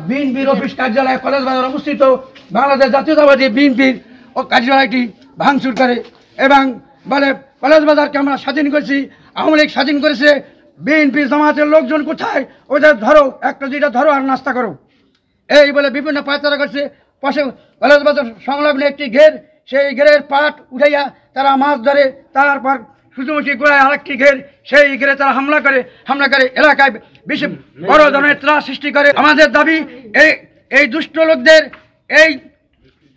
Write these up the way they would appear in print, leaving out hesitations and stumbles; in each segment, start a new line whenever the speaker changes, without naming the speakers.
বিএনপির অফিস কার্যালয় কলেজ বাজার অবস্থিত বাংলাদেশ জাতীয়তাবাদী বিএনপির কার্যালয়টি ভাঙচুর করে এবং বলে কলেজ বাজারকে আমরা স্বাধীন করেছি, আওয়ামী লীগ স্বাধীন করেছে, বিএনপি জামাতের লোকজন কোথায়, ওদের ধরো, একটা দুইটা ধরো আর নাস্তা করো, এই বলে বিভিন্ন পায়তারা করছে। পাশে কলেজ বাজার সংলগ্ন একটি ঘের, সেই ঘেরের পাট উঠাইয়া তারা মাছ ধরে, তারপর সূর্যমুখী গোড়ায় আরেকটি ঘের, সেই ঘেরে তারা হামলা করে এলাকায় বেশি বড় ধরনের ত্রাস সৃষ্টি করে। আমাদের দাবি এই দুষ্ট লোকদের, এই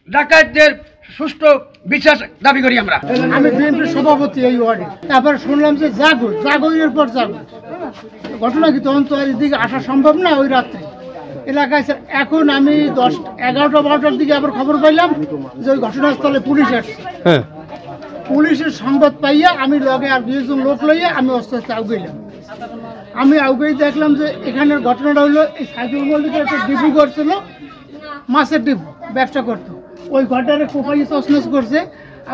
ডাকাতদের সুষ্ঠু বিচার দাবি করি আমরা।
আমি বিএনপির সভাপতি এই ওয়ার্ডে। তারপর শুনলাম যে জাগরের পর ঘটনা কি তখন তো এদিকে আসা সম্ভব না ওই রাত্রে এলাকায়। এখন আমি 11টা-12টার দিকে আবার খবর পাইলাম যে ওই ঘটনাস্থলে পুলিশ আসছে। পুলিশের সংবাদ পাইয়া আমি লগে আর 2 জন লোক লইয়া আমি আস্তে আস্তে আউগাইলাম। আমি আউগাই দেখলাম যে এখানের ঘটনাটা হলো এই সাইকেল মল্লিকের একটা ডিপু করছিল, মাছের ডিপু ব্যবসা করতো, ওই ঘরটারে কোপাই তছনছ করছে,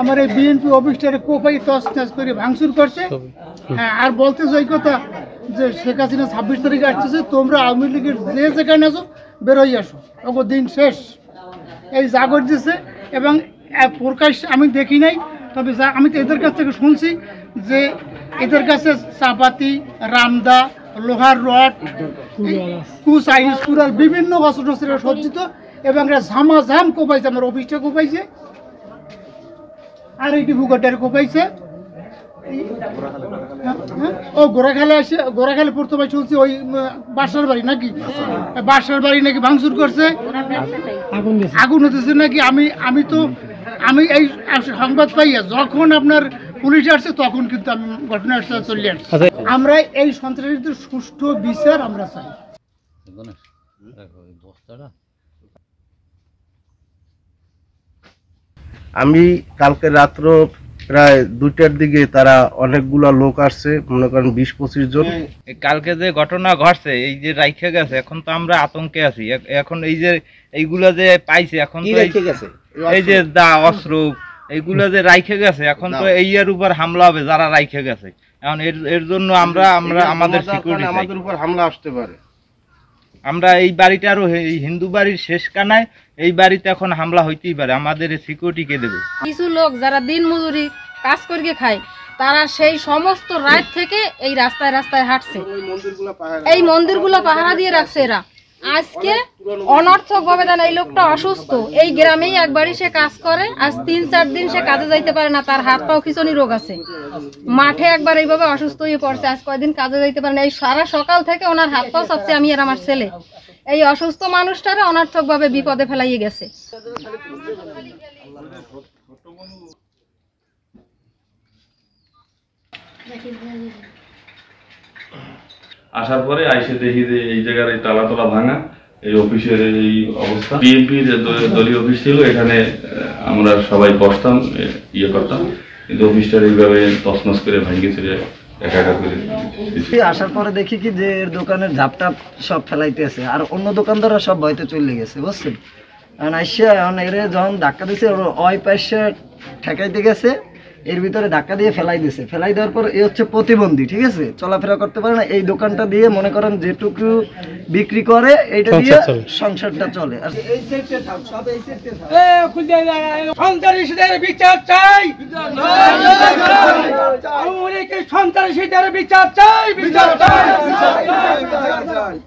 আমার এই বিএনপি অফিসটারে কোপাই তছনছ করে ভাঙচুর করছে। হ্যাঁ, আর বলতেছে ওই কথা যে শেখ হাসিনা 26 তারিখে আসতেছে, তোমরা আওয়ামী লীগের যে যেখানে আসো বেরোই আসো, ওগো দিন শেষ, এই জাগর দিছে। এবং প্রকাশ আমি দেখি নাই, তবে আমি তো এদের কাছ থেকে শুনছি যে এদের কাছে চাপাতি, রামদা, লোহার রড, কুচাইনিজ কুড়াল, বিভিন্ন অস্ত্র সজ্জিত এবং ঝামাঝাম কোপাইছে, আমার অফিসটা কোপাইছে আর এইটি ভূগটারে কোপাইছে। ও গোড়াখালে প্রথমে শুনছি ওই বাসার বাড়ি নাকি ভাঙচুর করছে, আগুন হতেছে নাকি। আমি এই সংবাদ পাইয়া যখন আপনার পুলিশ আসছে তখন কিন্তু আমি ঘটনাস্থলে চলে আসছি। আমরা এই সন্ত্রাসীদের সুষ্ঠু বিচার আমরা চাই।
আমি কালকে রাত্র প্রায় 2টার দিকে তারা অনেকগুলা লোক আসছে, মনে করেন 20-25 জন।
কালকে যে ঘটনা ঘটছে, এই যে রাইখে গেছে, এখন তো আমরা আতঙ্কে আছি। এখন এই যে এইগুলা যে পাইছে, এখন তো এই যে অস্ত্র এইগুলা যে রাইখে গেছে, এখন তো এই এর উপর হামলা হবে যারা রাইখে গেছে। এখন এর জন্য আমরা আমাদের সিকিউরিটি,
আমাদের উপর হামলা আসতে পারে।
আমরা এই বাড়িটারও এই হিন্দু বাড়ির শেষ কানায় এই বাড়িতে এখন হামলা হইতেই পারে, আমাদের সিকিউরিটি কে দেবে?
কিছু লোক যারা দিন মজুরি কাজ করে খায়, তারা সেই সমস্ত রাত থেকে এই রাস্তায় রাস্তায় হাঁটছে, এই মন্দিরগুলো পাহারা দিয়ে রাখছে এরা। আজকে অনর্থক ভাবে দেন, এই লোকটা অসুস্থ, এই গ্রামেই একবারই সে কাজ করে, আজ 3-4 দিন সে কাজে যাইতে পারে না, তার হাত পাও খিচুনি রোগ আছে, মাঠে একবার এইভাবে অসুস্থ হয়ে পড়ছে, আজ কয়েকদিন কাজে যাইতে পারে না। এই সারা সকাল থেকে ওনার হাত পাও সবচে আমি আর আমার ছেলে এই অসুস্থ মানুষটারে অনর্থক ভাবে বিপদে ফেলাইয়ে গেছে।
আসার পরে আইসে দেখি যে এই জায়গার এই তালা ভাঙা, এই অফিসের এই অবস্থা। বিএনপির দলীয় অফিস ছিল, এখানে আমরা সবাই বসতাম, ইয়ে করতাম, কিন্তু অফিসটার এইভাবে তছনছ করে ভাঙিয়ে ছিল একা করে।
আসার পরে দেখি কি যে এর দোকানের ঝাপটাপ সব ফেলাইতেছে, আর অন্য দোকানদাররা সব ভয়তে চলে গেছে, বুঝছেন। কারণ আইসা এখন এর যখন ধাক্কা দিছে, ওই পাশে ঠেকাইতে গেছে, এর ভিতরে ধাক্কা দিয়ে ফেলাই দিছে। ফেলাই দেওয়ার পর এ হচ্ছে প্রতিবন্ধী, ঠিক আছে, চলাফেরা করতে পারে না। এই দোকানটা দিয়ে মনে করেন যেটুকু বিক্রি করে এইটা দিয়ে সংসারটা চলে। আর এই সেটে থাক, সব এই সেটে থাক।
সন্ত্রাসীদের বিচার চাই, সন্ত্রাসীদের বিচার চাই, বিচার চাই,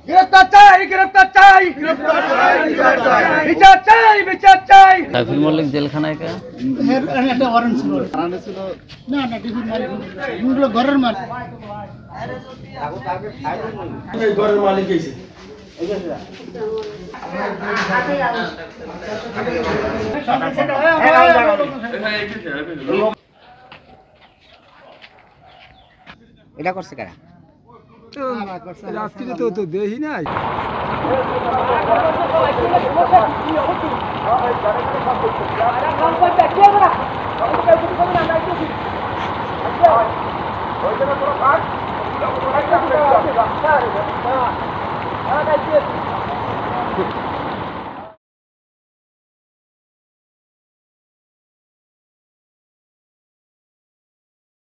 গ্রেফতার চাই, গ্রেফতার চাই, বিচার চাই, বিচার চাই।
সাইফুল মল্লিক জেলখানায়
একটা ওয়ারেন্ট ছিল না, ডিবির মালিক, ঘরের মালিক,
ঘরের মালিক এসে
এটা করছে কারা?
রাত্রিরে তো দেখি নাই।
ওই